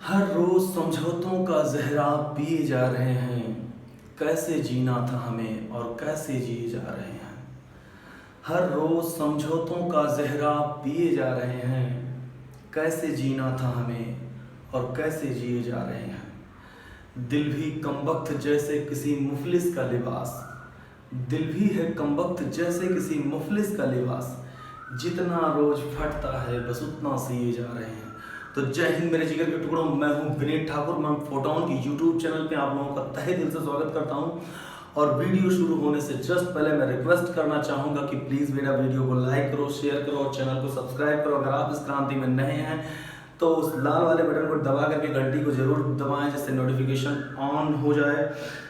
हर रोज समझौतों का जहरा पिए जा रहे हैं। कैसे जीना था हमें और कैसे जिए जा रहे हैं। हर रोज समझौतों का जहरा पिए जा रहे हैं। कैसे जीना था हमें और कैसे जिए जा रहे हैं। दिल भी कमबख्त जैसे किसी मुफलिस का लिबास। दिल भी है कमबख्त जैसे किसी मुफलिस का लिबास। जितना रोज फटता है बस उतना सिए जा रहे हैं। तो जय हिंद मेरे जिगर के टुकड़ों, मैं हूं विनीत ठाकुर। मैं फोटोन की यूट्यूब चैनल पे आप लोगों का तहे दिल से स्वागत करता हूं। और वीडियो शुरू होने से जस्ट पहले मैं रिक्वेस्ट करना चाहूँगा कि प्लीज़ मेरा वीडियो को लाइक करो, शेयर करो और चैनल को सब्सक्राइब करो। अगर आप इस क्रांति में नए हैं तो उस लाल वाले बटन को दबा करके घंटी को जरूर दबाएं जिससे नोटिफिकेशन ऑन हो जाए।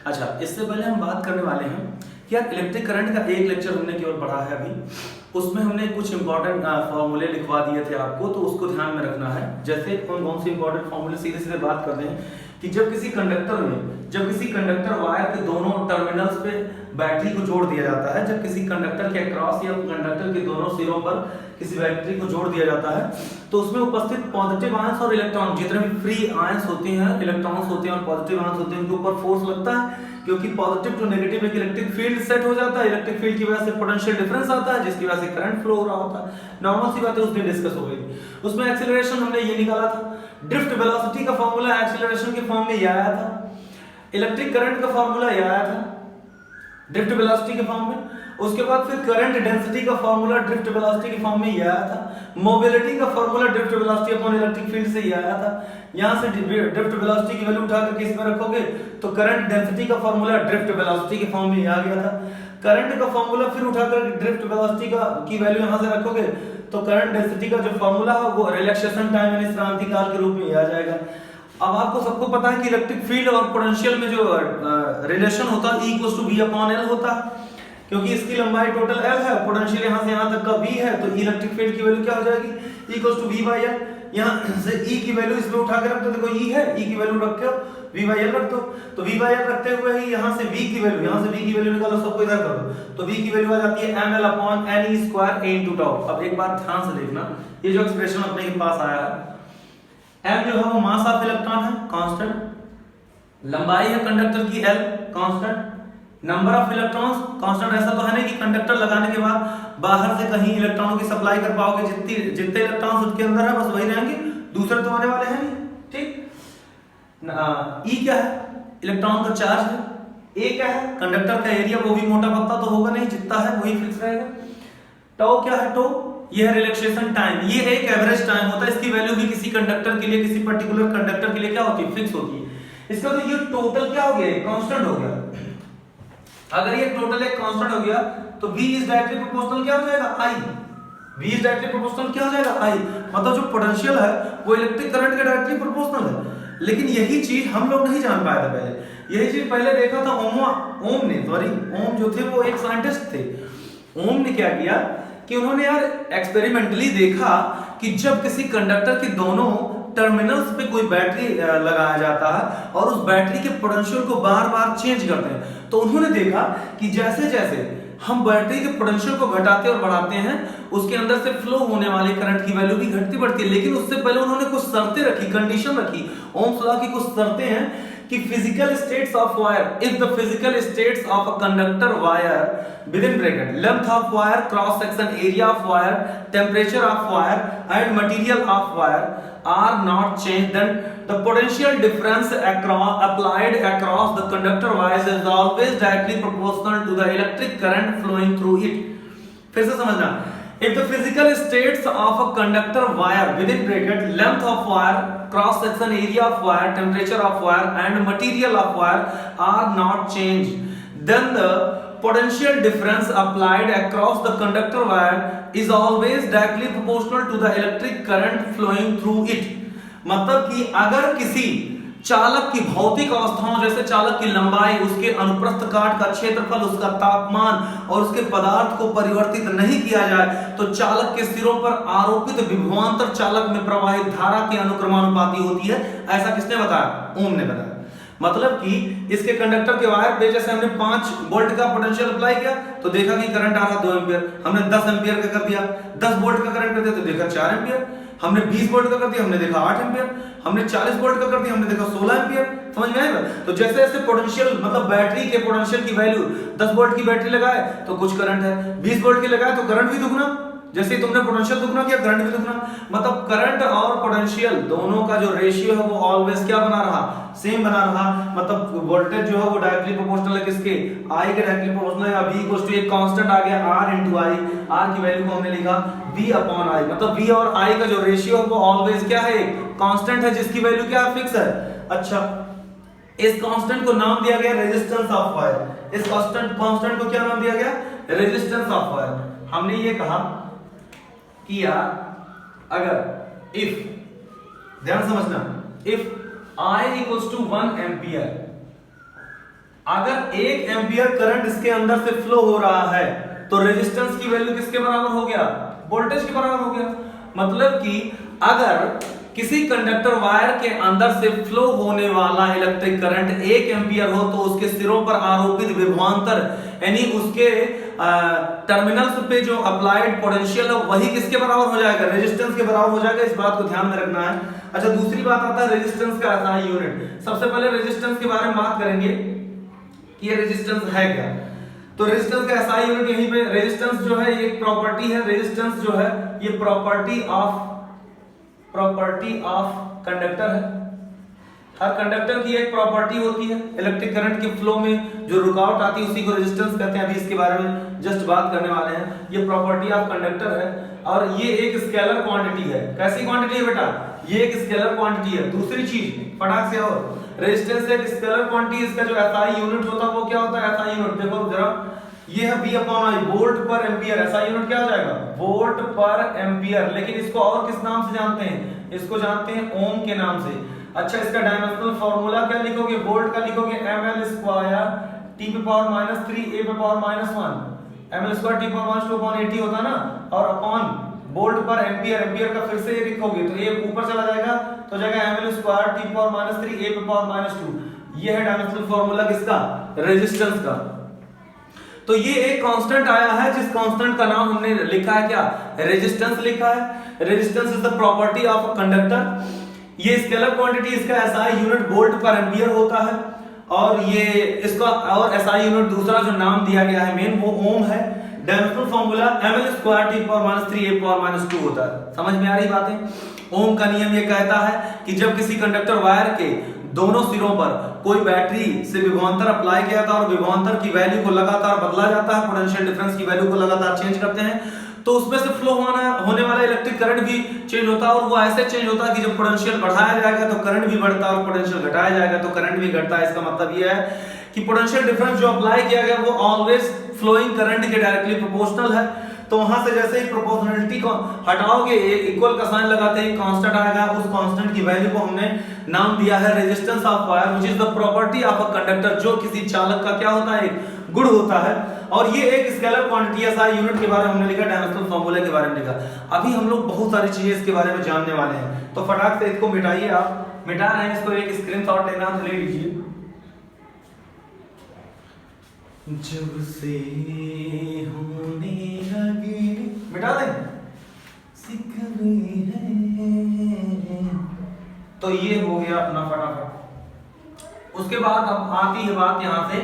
अच्छा, इससे पहले हम बात करने वाले हैं कि यार इलेक्ट्रिक करंट का एक लेक्चर हमने केवल पढ़ा है अभी। उसमें हमने कुछ इंपॉर्टेंट फॉर्मूले लिखवा दिए थे आपको, तो उसको ध्यान में रखना है। जैसे कौन से इंपॉर्टेंट फॉर्मूले, सीधे सीधे बात करते हैं कि जब किसी कंडक्टर वायर के दोनों टर्मिनल्स पे बैटरी को जोड़ दिया जाता है, जब किसी कंडक्टर के अक्रॉस या कंडक्टर के दोनों सिरों पर किसी बैटरी को जोड़ दिया जाता है, तो उसमें उपस्थित पॉजिटिव आयंस और इलेक्ट्रॉन, जितने भी फ्री आयंस होते हैं, इलेक्ट्रॉन्स होते हैं और पॉजिटिव आयंस होते हैं, उनके ऊपर फोर्स लगता है। क्योंकि पॉजिटिव टू नेगेटिव एक इलेक्ट्रिक फील्ड सेट हो जाता है। इलेक्ट्रिक फील्ड की वजह से पोटेंशियल डिफरेंस आता है, जिसकी वजह से करंट फ्लो हो रहा होता है। नॉर्मल सी बात है, उस दिन डिस्कस हो गई थी। उसमें एक्सीलरेशन हमने ये निकाला था, ड्रिफ्ट वेलोसिटी का फार्मूला एक्सीलरेशन के फॉर्म में ये आया था। इलेक्ट्रिक करंट का फार्मूला ये आया था ड्रिफ्ट वेलोसिटी के फॉर्म में। उसके बाद फिर करंट डेंसिटी का फार्मूला ड्रिफ्ट वेलोसिटी के फॉर्म में ये आया था। मोबिलिटी का formula drift velocity upon electric field से ये आया था। यहां से ड्रिफ्ट वेलोसिटी की वैल्यू उठा करके इसमें रखोगे तो करंट डेंसिटी का फार्मूला ड्रिफ्ट वेलोसिटी के फॉर्म में आ गया था। करंट का फार्मूला फिर उठाकर ड्रिफ्ट वेलोसिटी की वैल्यू यहां से रखोगे तो करंट डेंसिटी का जो फार्मूला है वो रिलैक्सेशन टाइम यानी क्रांति काल के रूप में आ जाएगा। अब आपको सबको पता है कि इलेक्ट्रिक फील्ड और पोटेंशियल में जो रिलेशन होता है E = V अपॉन L होता है। क्योंकि इसकी लंबाई टोटल L है, पोटेंशियल यहां से यहां तक का V है, तो इलेक्ट्रिक फील्ड की वैल्यू क्या हो जाएगी? E = V/L। यहां से E की वैल्यू इसमें उठा के रख दो। देखो E है, E की वैल्यू रख के V/L रख दो। तो V/L रखते हुए ही यहां से V की वैल्यू निकालो, सबको इधर कर दो। तो V की वैल्यू आ जाती है ml अपॉन ne² a * τ। अब एक बात ध्यान से देखना, ये जो एक्सप्रेशन अपने के पास आया है, m जो है वो मास ऑफ इलेक्ट्रॉन है, कांस्टेंट। लंबाई है कंडक्टर की L, constant. Number of electrons constant. ऐसा तो है नहीं कि कंडक्टर लगाने के बाद बाहर से कहीं इलेक्ट्रॉनों की सप्लाई कर पाओगे। जितने इलेक्ट्रॉन्स उसके अंदर है बस वही रहेंगे, दूसरे तो आने वाले हैं नहीं। ठीक। E क्या है? इलेक्ट्रॉन का चार्ज है। A क्या है? कंडक्टर का एरिया, वो भी मोटा पत्ता तो होगा नहीं, जितना है वही फिक्स रहेगा। टाउ क्या है? टाउ ये है रिलैक्सेशन टाइम। ये एक एवरेज टाइम होता है। इसकी वैल्यू भी किसी कंडक्टर के लिए, किसी पर्टिकुलर कंडक्टर के लिए क्या होती है? फिक्स होती है। इसका तो ये टोटल क्या हो गया? कांस्टेंट हो गया। अगर ये टोटल एक कांस्टेंट हो गया तो V इज डायरेक्टली प्रोपोर्शनल क्या हो जाएगा? I। V is directly proportional क्या हो जाएगा? I। मतलब जो पोटेंशियल है वो इलेक्ट्रिक करंट के डायरेक्टली प्रोपोर्शनल है। लेकिन यही चीज हम लोग नहीं जान पाए थे पहले। यही चीज पहले देखा था ओम जो थे वो एक साइंटिस्ट थे। ओम ने क्या किया कि उन्होंने यार एक्सपेरिमेंटली देखा कि जब किसी कंडक्टर के दोनों टर्मिनल्स पे कोई बैटरी लगाया जाता है और उस बैटरी के पोटेंशियल को बार बार चेंज करते हैं, तो उन्होंने देखा कि जैसे जैसे हम बैटरी के पोटेंशियल को घटाते और बढ़ाते हैं, उसके अंदर से फ्लो होने वाले करंट की वैल्यू भी घटती बढ़ती है। लेकिन उससे पहले उन्होंने कुछ शर्तें रखी, कंडीशन रखी। ओम्स लॉ की कुछ शर्तें हैं कि physical states of wire, if the physical states of a conductor wire within bracket length of wire, cross section area of wire, temperature of wire and material of wire are not changed, then the potential difference applied across the conductor wires is always directly proportional to the electric current flowing through it। फिर से समझना, if the physical states of a conductor wire within bracket length of wire, cross section area of wire, temperature of wire and material of wire are not changed, then the potential difference applied across the conductor wire is always directly proportional to the electric current flowing through it। मतलब कि अगर किसी चालक की भौतिक अवस्थाओं, जैसे चालक की लंबाई, उसके अनुप्रस्थ काट का क्षेत्रफल, उसका तापमान और उसके पदार्थ को परिवर्तित नहीं किया जाए तो चालक के सिरों पर आरोपित विभवांतर चालक में प्रवाहित धारा के अनुक्रमानुपाती होती है। ऐसा किसने बताया? ओम ने बताया। मतलब कि इसके कंडक्टर के वायर पे जैसे हमने 5 वोल्ट का पोटेंशियल अप्लाई किया तो देखा कि करंट आ रहा 2 एंपियर, हमने 10 एंपियर का कर दिया, 10 वोल्ट का करंट कर दिया तो देखा 4 एंपियर, हमने 20 वोल्ट का कर दिया हमने देखा 8 एंपियर, हमने 40 वोल्ट का कर दिया हमने देखा 16 एंपियर। समझ में आया? तो जैसे जैसे पोटेंशियल मतलब बैटरी के पोटेंशियल की वैल्यू 10 वोल्ट की बैटरी लगाए तो कुछ करंट है, 20 वोल्ट की लगाए तो करंट भी दुगना, जैसे तुमने पोटेंशियल दुगना किया करंट भी दुगना। मतलब करंट और पोटेंशियल दोनों का जो रेशियो है वो ऑलवेज क्या बना रहा, सेम बना रहा। मतलब वोल्टेज जो है वो डायरेक्टली प्रोपोर्शनल है किसके, I के डायरेक्टली प्रोपोर्शनल है। V इक्वल्स टू एक कांस्टेंट आ गया R into I, R की वैल्यू को हमने लिखा V अपॉन I, मतलब V और I का जो रेशियो है वो ऑलवेज क्या है, कांस्टेंट है जिसकी वैल्यू क्या फिक्स है। अच्छा, इस कांस्टेंट को नाम दिया गया रेजिस्टेंस ऑफ वायर। इस कांस्टेंट को क्या नाम दिया गया, रेजिस्टेंस ऑफ वायर। हमने ये कहा कि यार अगर इफ, ध्यान समझना, if I equals to 1 ampere, अगर 1 एंपियर करंट इसके अंदर से फ्लो हो रहा है तो रेजिस्टेंस की वैल्यू किसके बराबर हो गया, वोल्टेज के बराबर हो गया। मतलब कि अगर किसी कंडक्टर वायर के अंदर से फ्लो होने वाला इलेक्ट्रिक करंट 1 एंपियर हो तो उसके सिरों पर आरोपित विभवांतर यानी उसके टर्मिनल्स पे जो अप्लाइड पोटेंशियल है वही किसके बराबर हो जाएगा, रेजिस्टेंस के बराबर हो जाएगा। इस बात को ध्यान में रखना है। अच्छा, दूसरी बात आता है रेजिस्टेंस का SI यूनिट। सबसे पहले रेजिस्टेंस के बारे में बात करेंगे कि ये रेजिस्टेंस है क्या। तो रेजिस्टेंस का SI यूनिट यहीं पे, रेजिस्टेंस जो है ये एक प्रॉपर्टी है, रेजिस्टेंस जो है ये प्रॉपर्टी ऑफ कंडक्टर है। हर कंडक्टर की एक प्रॉपर्टी होती है, इलेक्ट्रिक करंट के फ्लो में जो रुकावट आती है उसी को रेजिस्टेंस कहते हैं। अभी इसके बारे में जस्ट बात करने वाले हैं। ये प्रॉपर्टी ऑफ कंडक्टर है और ये एक स्केलर क्वांटिटी है। कैसी क्वांटिटी है बेटा, ये एक स्केलर क्वांटिटी है। दूसरी चीज फटाक से, और रेजिस्टेंस एक स्केलर क्वांटिटी, इसका जो SI यूनिट होता है वो क्या होता है, SI यूनिट देखो जरा, ये है V अपॉन I, वोल्ट पर एंपियर। SI यूनिट क्या हो जाएगा, वोल्ट पर एंपियर। लेकिन इसको और किस नाम से जानते हैं, इसको जानते हैं ओम के नाम से। अच्छा, इसका डायमेंशनल फार्मूला क्या लिखोगे, वोल्ट का लिखोगे ml स्क्वायर t पे पावर -3 a पे power -1, ml square t power -2 upon 80 होता ना, और अपॉन वोल्ट पर एंपियर, एंपियर का फिर से ये लिखोगे तो ये ऊपर चला जाएगा तो जाएगा ml square t power -3 a पे पावर -2। ये है डायमेंशनल फार्मूला किसका, रेजिस्टेंस का। तो ये एक कांस्टेंट आया है जिस कांस्टेंट का नाम हमने लिखा है क्या, रेजिस्टेंस लिखा है। Resistance is the property of a conductor. ये स्केलर क्वांटिटी, इसका SI यूनिट वोल्ट पर एंपियर होता है और ये इसका और SI यूनिट दूसरा जो नाम दिया गया है मेन वो ओम है। Dimensional formula ml square t power -3 a power -2 होता है। समझ में आ रही बातें। ओम का नियम ये कहता है कि जब किसी कंडक्टर वायर के दोनों सिरों पर कोई बैटरी से विभवांतर अप्लाई किया था और विभवांतर की वैल्यू को लगातार बदला जाता है, पोटेंशियल डिफरेंस की वैल्यू को लगातार चेंज करते हैं, तो उसमें से फ्लो होने वाला इलेक्ट्रिक करंट भी चेंज होता है। और वो ऐसे चेंज होता है कि जब पोटेंशियल बढ़ाया जाएगा तो करंट भी बढ़ता है और पोटेंशियल घटाया जाएगा तो करंट भी घटता है। इसका मतलब ये है कि पोटेंशियल डिफरेंस जो अप्लाई किया गया वो ऑलवेज फ्लोइंग करंट के डायरेक्टली प्रोपोर्शनल है। तो वहां से जैसे ही प्रोपोर्शनलिटी को हटाओगे, इक्वल का साइन लगाते ही कांस्टेंट आएगा। उस कांस्टेंट की वैल्यू को हमने नाम दिया है resistance of wire, which is the property of a conductor, जो किसी चालक का क्या होता है, एक गुण होता है। और ये एक स्केलर क्वांटिटी SI यूनिट के बारे में हमने लिखा, डायमेंशनल फार्मूला के बारे में लिखा। अभी हम लोग बहुत सारी चीजें इसके बारे में जानने वाले हैं, तो फटाक से इसको मिटाइए। आप मिटा रहे हैं इसको, एक स्क्रीनशॉट लेना तो ले लीजिए। जब से होने लगे, मिटा दें, सिकवे हैं। तो ये हो गया अपना फटाफट। उसके बाद अब आती है बात यहां से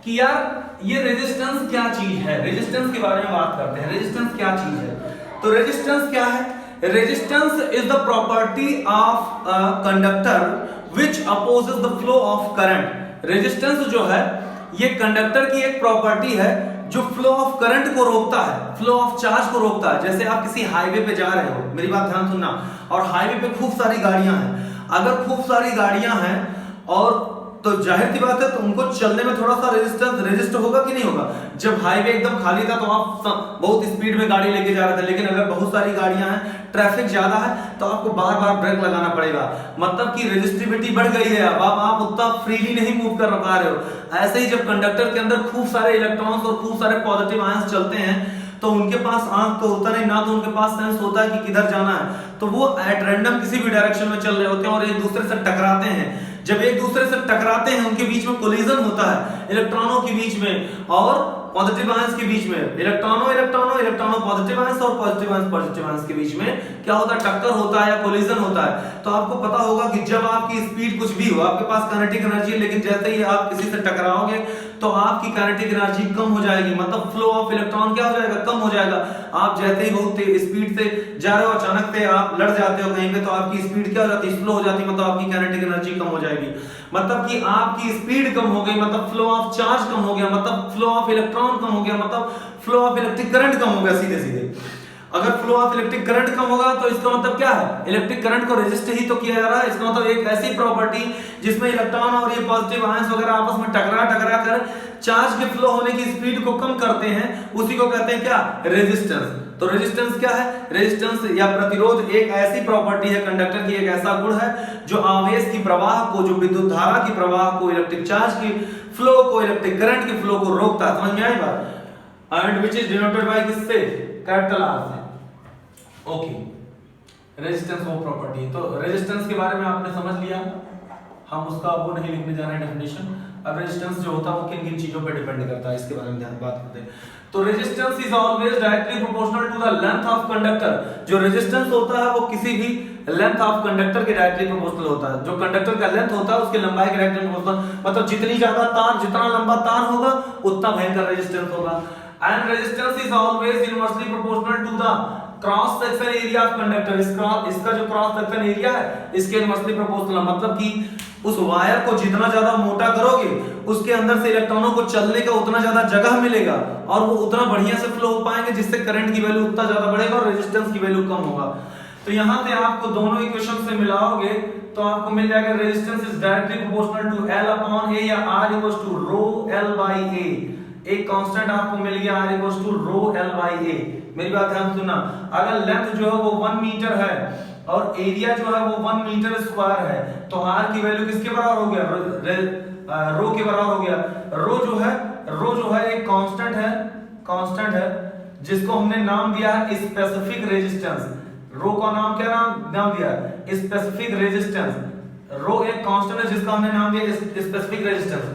कि यार ये रेजिस्टेंस क्या चीज है। रेजिस्टेंस के बारे में बात करते हैं। रेजिस्टेंस क्या चीज है, तो रेजिस्टेंस क्या है, resistance is the property of a conductor which opposes the flow of current. Resistance जो है ये कंडक्टर की एक प्रॉपर्टी है जो फ्लो ऑफ करंट को रोकता है, फ्लो ऑफ चार्ज को रोकता है। जैसे आप किसी हाईवे पे जा रहे हो, मेरी बात ध्यान सुनना, और हाईवे पे खूब सारी गाड़ियां हैं। अगर खूब सारी गाड़ियां हैं और तो जाहिर सी बात है तो उनको चलने में थोड़ा सा रेजिस्ट होगा कि नहीं होगा। जब हाईवे एकदम खाली था तो आप बहुत स्पीड में गाड़ी लेके जा रहे थे, लेकिन अगर बहुत सारी गाड़ियां हैं, ट्रैफिक ज्यादा है, तो आपको बार बार ब्रेक लगाना पड़ेगा। मतलब कि रेजिस्टिविटी बढ़ गई है, अब आप उतना फ्रीली नहीं मूव कर पा रहे हो। ऐसे ही जब कंडक्टर के अंदर खूब सारे इलेक्ट्रॉन्स और खूब सारे पॉजिटिव आयंस चलते हैं तो उनके पास आंख तो होता नहीं ना, तो उनके पास सेंस होता है कि किधर जाना है, तो वो एट रैंडम किसी भी डायरेक्शन में चल रहे होते हैं और एक दूसरे से टकराते हैं। जब एक दूसरे से टकराते हैं, उनके बीच में कोलिजन होता है इलेक्ट्रॉनों के बीच में और पॉजिटिव आयंस के बीच में, इलेक्ट्रॉनों पॉजिटिव आयंस और पॉजिटिव आयंस के बीच में क्या होता है, टक्कर होता है या कोलिजन होता है। तो आपको पता होगा कि जब आपकी स्पीड कुछ भी हो, आपके पास काइनेटिक एनर्जी है, लेकिन जैसे ही आप किसी से टकराओगे तो आपकी काइनेटिक एनर्जी कम हो जाएगी, मतलब फ्लो ऑफ इलेक्ट्रॉन क्या हो जाएगा, कम हो जाएगा। आप जैसे ही बहुत स्पीड से जा रहे हो, अचानक से आप लड़ जाते हो कहीं पे, तो आपकी स्पीड क्या हो जाती है, स्लो हो जाती है, मतलब आपकी काइनेटिक एनर्जी कम हो जाएगी। मतलब कि आपकी स्पीड कम हो गई, मतलब फ्लो ऑफ चार्ज कम हो गया, मतलब फ्लो ऑफ इलेक्ट्रॉन कम हो गया, मतलब फ्लो ऑफ इलेक्ट्रिक करंट कम हो गया सीधे सीधे। अगर फ्लो ऑफ इलेक्ट्रिक करंट कम होगा तो इसका मतलब क्या है, इलेक्ट्रिक करंट को रेजिस्ट ही तो किया जा रहा है। इसका मतलब एक ऐसी प्रॉपर्टी जिसमें इलेक्ट्रॉन और ये पॉजिटिव आयंस वगैरह आपस में टकरा कर चार्ज के फ्लो होने की स्पीड को कम करते हैं, उसी को कहते हैं क्या, रेजिस्टेंस। तो रेजिस्टेंस क्या है, रेजिस्टेंस या प्रतिरोध एक ऐसी प्रॉपर्टी है कंडक्टर की, एक ऐसा गुण है जो आवेश की प्रवाह को, जो विद्युत धारा की प्रवाह को, इलेक्ट्रिक चार्ज की फ्लो को, इलेक्ट्रिक करंट की फ्लो को रोकता है। समझ में आई बात? And which is denoted by किससे, कैपिटल आर से। ओके, रेजिस्टेंस वो प्रॉपर्टी है। तो रेजिस्टेंस के बारे में आपने समझ लिया, हम उसका वो नहीं लिखने जा रहे हैं डेफिनेशन। अब रेजिस्टेंस जो होता है वो किन किन चीजों पे डिपेंड करता है, इसके बारे में ध्यान बात करते हैं। तो resistance is always directly proportional to the length of conductor. जो रेजिस्टेंस होता है वो किसी भी लेंथ ऑफ कंडक्टर के डायरेक्टली प्रोपोर्शनल होता है। जो कंडक्टर का लेंथ होता है उसकी लंबाई के डायरेक्टली प्रोपोर्शनल, मतलब जितनी ज्यादा तार, जितना लंबा तार होगा उतना भयंकर रेजिस्टेंस होगा। And resistance is always inversely proportional to the cross section area of conductor. इसका जो क्रॉस सेक्शन एरिया है इसके इनवर्सली प्रोपोर्शनल, मतलब कि उस वायर को जितना ज्यादा मोटा करोगे उसके अंदर से इलेक्ट्रॉनों को चलने का उतना ज्यादा जगह मिलेगा और वो उतना बढ़िया से फ्लो हो पाएंगे, जिससे करंट की वैल्यू उतना ज्यादा बढ़ेगा और रेजिस्टेंस की वैल्यू कम होगा। तो यहां से आपको दोनों इक्वेशन से मिलाओगे तो आपको मिल जाएगा resistance is directly proportional to L upon A या R equals to rho L by A। एक कांस्टेंट आपको मिल गया R equals to rho L by A। मेरी बात ध्यान सुनना, अगर लेंथ जो है वो 1 मीटर है और एरिया जो है वो 1 मीटर स्क्वायर है, तो R की वैल्यू किसके बराबर हो गया, रो के बराबर हो गया। रो जो है एक कांस्टेंट है जिसको हमने नाम दिया है स्पेसिफिक रेजिस्टेंस। रो का नाम क्या नाम दिया, स्पेसिफिक रेजिस्टेंस। रो एक कांस्टेंट है जिसका हमने नाम दिया स्पेसिफिक रेजिस्टेंस।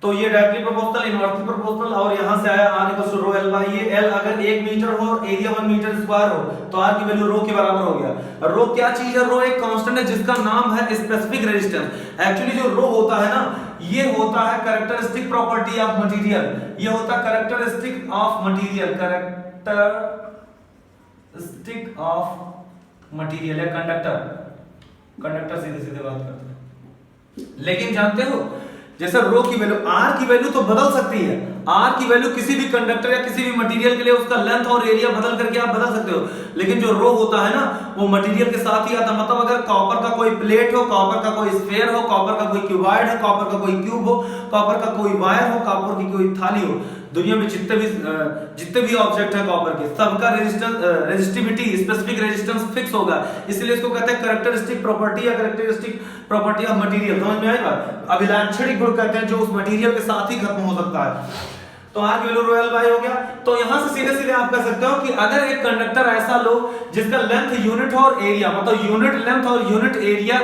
तो ये डायरेक्टली प्रोपोर्शनल, इनवर्सली प्रोपोर्शनल, और यहां से आया R equals to rho L by A। L अगर 1 मीटर हो और एरिया 1 मीटर स्क्वायर हो तो R की वैल्यू रो के बराबर हो गया। रो क्या चीज है, रो एक कांस्टेंट है जिसका नाम है स्पेसिफिक रेजिस्टेंस। एक्चुअली जो रो होता है ना, ये होता है कैरेक्टरिस्टिक प्रॉपर्टी ऑफ मटेरियल। ये होता है characteristic of material, characteristic of material या कंडक्टर सीधे सीधे बात करते हैं। लेकिन जानते हो जैसे रो की वैल्यू, R की वैल्यू तो बदल सकती है। R की वैल्यू किसी भी कंडक्टर या किसी भी मटेरियल के लिए उसका लेंथ और एरिया बदल करके आप बदल सकते हो, लेकिन जो रो होता है ना वो मटेरियल के साथ ही आता है। मतलब अगर कॉपर का कोई प्लेट हो, कॉपर का कोई स्फीयर हो, कॉपर का कोई क्यूबॉइड है, कॉपर का कोई क्यूब हो, कॉपर का कोई वायर हो, कॉपर की कोई थाली हो, दुनिया में जितने भी ऑब्जेक्ट है कॉपर के, सबका रेजिस्टिविटी स्पेसिफिक रेजिस्टेंस फिक्स होगा। इसलिए इसको कहते हैं कैरेक्टरिस्टिक प्रॉपर्टी या कैरेक्टरिस्टिक प्रॉपर्टी ऑफ मटेरियल। समझ में आएगा? अभिलाक्षणिक गुण कहते हैं जो उस मटेरियल के साथ ही खत्म हो सकता है। तो R की वैल्यू रो L बाई हो गया। तो यहां से सीधे सीधे आप कह सकते हो कि अगर एक कंडक्टर ऐसा लो जिसका लेंथ यूनिट और एरिया, मतलब यूनिट लेंथ और यूनिट एरिया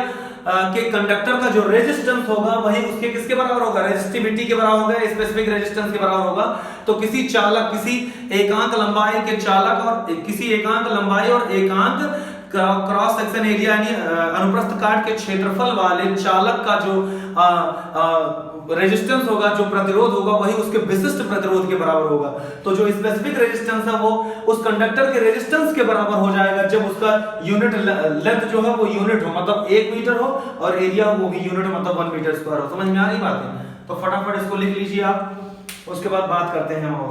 के कंडक्टर का जो रेजिस्टेंस होगा वही उसके किसके बराबर होगा, रेजिस्टिविटी के बराबर होगा, स्पेसिफिक रेजिस्टेंस के बराबर होगा। तो किसी चालक, किसी एकांक लंबाई के चालक और किसी एकांक लंबाई और एकांक क्रॉस सेक्शन एरिया यानी अनुप्रस्थ काट के क्षेत्रफल वाले चालक का जो रेजिस्टेंस होगा, जो प्रतिरोध होगा, वही उसके विशिष्ट प्रतिरोध के बराबर होगा। तो जो स्पेसिफिक रेजिस्टेंस है वो उस कंडक्टर के रेजिस्टेंस के बराबर हो जाएगा जब उसका यूनिट लेंथ जो है वो यूनिट हो, मतलब 1 मीटर हो, और एरिया वो भी यूनिट मतलब 1 मीटर स्क्वायर हो। समझ में आ रही बात है? तो फटाफट इसको लिख लीजिए आप, उसके बाद बात करते हैं और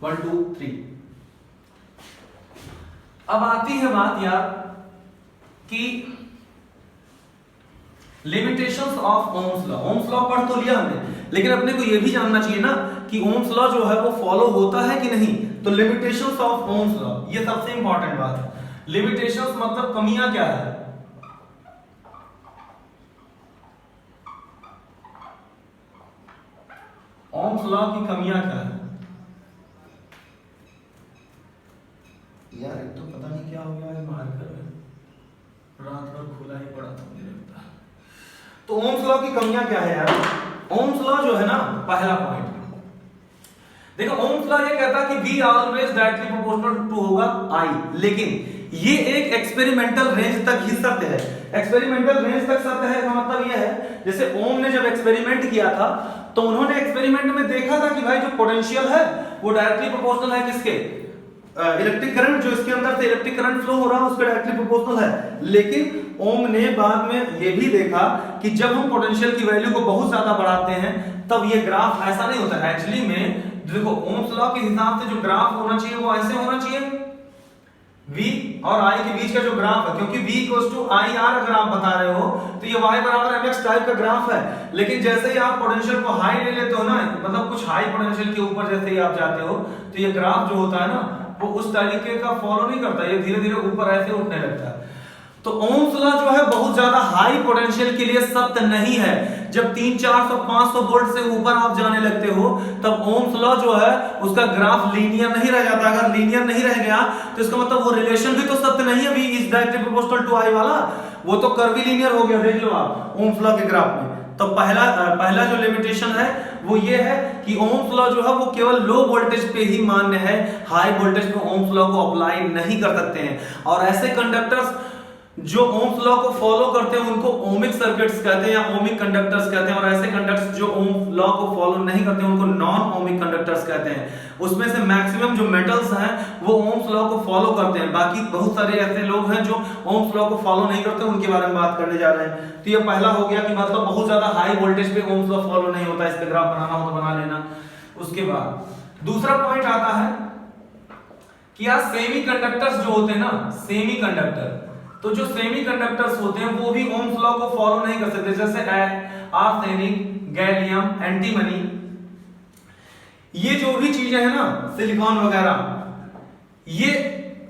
1 2 3। अब आती है बात यार कि limitations of Ohm's law. Ohm's law पढ़ तो लिया हमने, लेकिन अपने को यह भी जानना चाहिए ना कि ओम्स लॉ जो है वो फॉलो होता है कि नहीं। तो लिमिटेशंस ऑफ ओम्स लॉ, ये सबसे इंपॉर्टेंट बात है। लिमिटेशंस मतलब कमियां क्या है। ओम्स लॉ की कमियां क्या है यार? एक तो पता नहीं क्या हो गया है, मार्कर रात भर खुला ही पड़ा था मुझे लगता है। तो ओम्स लॉ की कमियां क्या है यार? ओम्स लॉ जो है ना, पहला पॉइंट देखो, ओम्स लॉ ये कहता है कि V always directly proportional to होगा I, लेकिन ये एक एक्सपेरिमेंटल रेंज तक ही सत्य है। एक्सपेरिमेंटल रेंज तक सत्य है का मतलब ये है, जैसे ओम ने जब एक्सपेरिमेंट किया था तो उन्होंने एक्सपेरिमेंट में देखा था कि भाई जो पोटेंशियल है वो डायरेक्टली प्रोपोर्शनल है किसके? इलेक्ट्रिक करंट, जो इसके अंदर से इलेक्ट्रिक करंट फ्लो हो रहा है उसके डायरेक्टली प्रोपोर्शनल है। लेकिन ओम ने बाद में ये भी देखा कि जब हम पोटेंशियल की वैल्यू को बहुत ज्यादा बढ़ाते हैं तब ये ग्राफ ऐसा नहीं होता। एक्चुअली में देखो, ओम्स लॉ के हिसाब से जो ग्राफ होना चाहिए वो ऐसे होना चाहिए, V और I के बीच का जो ग्राफ है, क्योंकि V IR अगर आप बता रहे हो तो ये y बराबर mx टाइप का ग्राफ है। लेकिन जैसे ही आप पोटेंशियल को हाई ले लेते हो ना, मतलब कुछ हाई पोटेंशियल के ऊपर जैसे ही आप जाते हो तो ये ग्राफ जो होता है ना वो उस तरीके का फॉलो नहीं करता, ये धीरे धीरे ऊपर ऐसे उठने लगता है। तो ओम्स लॉ जो है बहुत ज्यादा हाई पोटेंशियल के लिए सत्य नहीं है। जब 300, 400, 500 वोल्ट से ऊपर आप जाने लगते हो तब ओम्स लॉ जो है उसका ग्राफ लीनियर नहीं रह जाता। अगर लीनियर नहीं रह गया तो इसका मतलब वो रिलेशन भी तो सत्य नहीं है, V is directly proportional to I वाला, वो तो कर्वी लीनियर हो गया। देख लो आप ओम्स लॉ के ग्राफ में। तो पहला जो लिमिटेशन है वो ये है कि ओम्स लॉ जो है वो केवल लो वोल्टेज पे ही मान्य है, हाई वोल्टेज पे ओम्स लॉ को अप्लाई नहीं कर सकते हैं। और ऐसे कंडक्टर्स जो ओम्स लॉ को फॉलो करते हैं उनको ओमिक सर्किट्स कहते हैं या ओमिक कंडक्टर्स कहते हैं, और ऐसे कंडक्टर्स जो ओम्स लॉ को फॉलो नहीं करते हैं उनको नॉन ओमिक कंडक्टर्स कहते हैं। उसमें से मैक्सिमम जो मेटल्स हैं वो ओम्स लॉ को फॉलो करते हैं, बाकी बहुत सारे ऐसे लोग हैं जो ओम्स लॉ को फॉलो नहीं करते, उनके बारे में बात करने जा रहे हैं। तो ये पहला हो गया कि मतलब बहुत ज्यादा हाई वोल्टेज पे ओम्स लॉ फॉलो नहीं होता, इसका ग्राफ बनाना हो तो बना लेना। उसके बाद दूसरा पॉइंट आता है कि यार सेमी कंडक्टर्स जो होते हैं ना, सेमी कंडक्टर, तो जो सेमी कंडक्टर्स होते हैं वो भी ओम्स लॉ को फॉलो नहीं कर सकते, जैसे आर्सेनिक, गैलियम, एंटीमनी, ये जो भी चीजें हैं ना, सिलिकॉन वगैरह, ये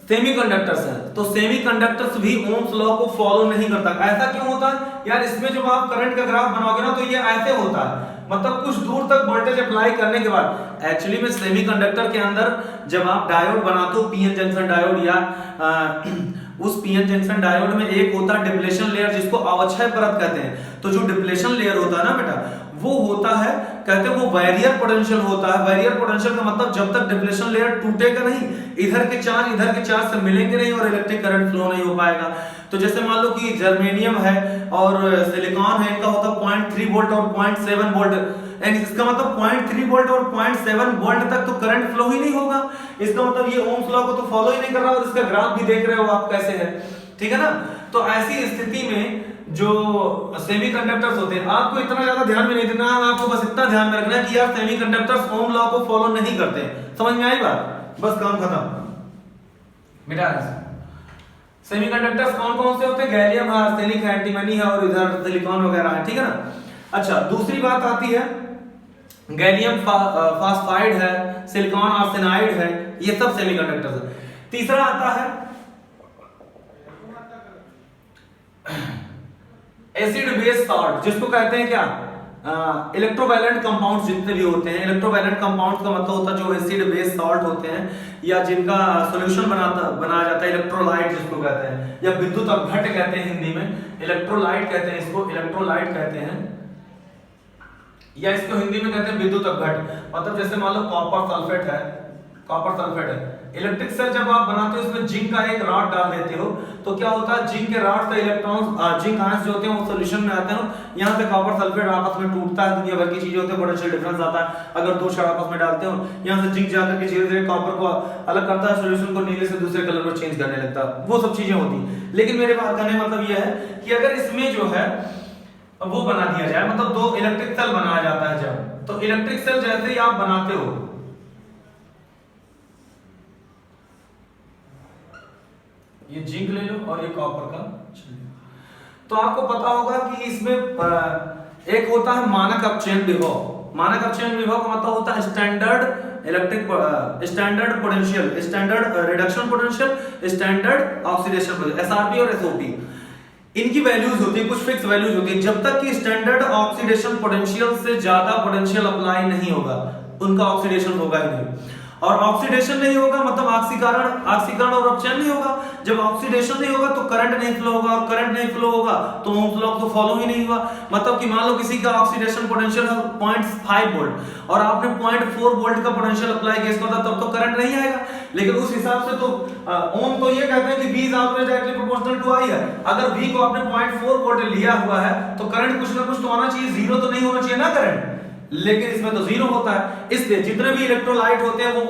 सेमी कंडक्टर्स हैं। तो सेमी कंडक्टर्स भी ओम्स लॉ को फॉलो नहीं करता। ऐसा क्यों होता है यार? इसमें जब आप करंट का ग्राफ बनाओगे ना तो ये ऐसे होता है, मतलब कुछ दूर तक वोल्टेज अप्लाई करने के बाद। एक्चुअली में सेमी कंडक्टर के अंदर जब आप डायोड बनाते हो, पीएन जंक्शन डायोड या उस पीएन जंक्शन डायोड में एक होता है डिप्लेशन लेयर जिसको अवक्षय परत कहते हैं। तो जो डिप्लेशन लेयर होता है ना बेटा, वो होता है, कहते हैं वो बैरियर पोटेंशियल होता है। बैरियर पोटेंशियल का मतलब जब तक डिप्लेशन लेयर टूटेगा नहीं, इधर के चार्ज से मिलेंगे नहीं और इलेक्ट्रिक करंट फ्लो नहीं हो पाएगा। तो जैसे मान लो कि जर्मेनियम है और सिलिकॉन है, इनका होता है 0.3 वोल्ट और 0.7 वोल्ट, इसका मतलब 0.3 वोल्ट और 0.7 वोल्ट तक तो करंट फ्लो ही नहीं होगा। इसका मतलब ये ओम्स लॉ को तो फॉलो ही नहीं कर रहा, और इसका ग्राफ भी देख रहे हो आप कैसे है, ठीक है ना। तो ऐसी स्थिति में जो सेमीकंडक्टर्स होते हैं, आपको इतना ज्यादा ध्यान में नहीं देना है, आपको बस इतना ध्यान में रखना है कि यार सेमीकंडक्टर्स ओम लॉ को फॉलो नहीं करते। समझ में आई बात? बस काम खत्म, मिटा रहे। सेमीकंडक्टर्स कौन कौन से होते हैं? गैलियम, आर्सेनिक, एंटीमनी है और इधर सिलिकॉन वगैरह है, ठीक है ना। अच्छा, दूसरी बात आती है गैलियम फास्फाइड है, सिलिकॉन आर्सेनाइड है, ये सब सेमीकंडक्टर्स है। तीसरा आता है एसिड बेस सॉल्ट, जिसको कहते हैं क्या, इलेक्ट्रोवैलेंट कंपाउंड्स जितने भी होते हैं। इलेक्ट्रोवैलेंट कंपाउंड्स का मतलब होता है जो एसिड बेस सॉल्ट होते हैं या जिनका सॉल्यूशन बनाया जाता है, इलेक्ट्रोलाइट जिसको कहते हैं, या विद्युत अपघट्ट कहते हैं हिंदी में, इलेक्ट्रोलाइट कहते हैं इसको, इलेक्ट्रोलाइट कहते हैं, या इसको हिंदी में कहते हैं विद्युत अपघट्ट। मतलब जैसे मान लो कॉपर सल्फेट है, इलेक्ट्रिक सेल जब आप बनाते हो इसमें जिंक का एक रॉड डाल देते हो तो क्या होता है, जिंक के रॉड से इलेक्ट्रॉन्स, जिंक आयंस जो होते हैं वो सॉल्यूशन में आते हैं, यहाँ से कॉपर सल्फेट आपस में टूटता है, दुनिया भर की चीजें होती है, पोटेंशियल डिफरेंस आता है। अगर दो क्षार आपस में डालते हो, यहाँ से जिंक जाकर के धीरे धीरे कॉपर को अलग करता है, सॉल्यूशन को नीले से दूसरे कलर में चेंज करने लगता है, वो सब चीजें होती। लेकिन मेरे बात करने का मतलब यह है कि अगर इसमें जो है वो बना दिया जाए, मतलब दो इलेक्ट्रिक सेल बनाया जाता है जब, तो इलेक्ट्रिक सेल जैसे ही आप बनाते हो, ये जिंक ले लो और ये कॉपर का, तो आपको पता होगा कि इसमें एक होता है मानक अपचयन विभव। मानक अपचयन विभव का मतलब होता है standard electric, standard potential, standard reduction potential, standard oxidation potential, SRP और एसओपी। इनकी वैल्यूज होती है, कुछ फिक्स वैल्यूज होती है। जब तक कि स्टैंडर्ड ऑक्सीडेशन पोटेंशियल से ज्यादा पोटेंशियल अप्लाई नहीं होगा, उनका ऑक्सीडेशन होगा ही नहीं। और ऑक्सीडेशन नहीं होगा मतलब ऑक्सीकरण और अपचयन नहीं होगा। जब ऑक्सीडेशन नहीं होगा तो करंट नहीं फ्लो होगा, और करंट नहीं फ्लो होगा तो ओम्स लॉ तो फॉलो ही नहीं हुआ। मतलब कि मान लो किसी का ऑक्सीडेशन पोटेंशियल है 0.5 वोल्ट और आपने 0.4 वोल्ट का पोटेंशियल अप्लाई किया इसका मतलब तब तो करंट नहीं आएगा। लेकिन उस हिसाब से तो ओम तो ये कहते हैं कि V is always directly proportional to I है। अगर V को आपने 0.4 वोल्ट लिया हुआ है तो करंट कुछ ना कुछ तो आना चाहिए, जीरो तो नहीं होना चाहिए ना करंट, लेकिन इसमें तो जीरो होता है। इसलिए जितने भी इलेक्ट्रोलाइट होते हैं वो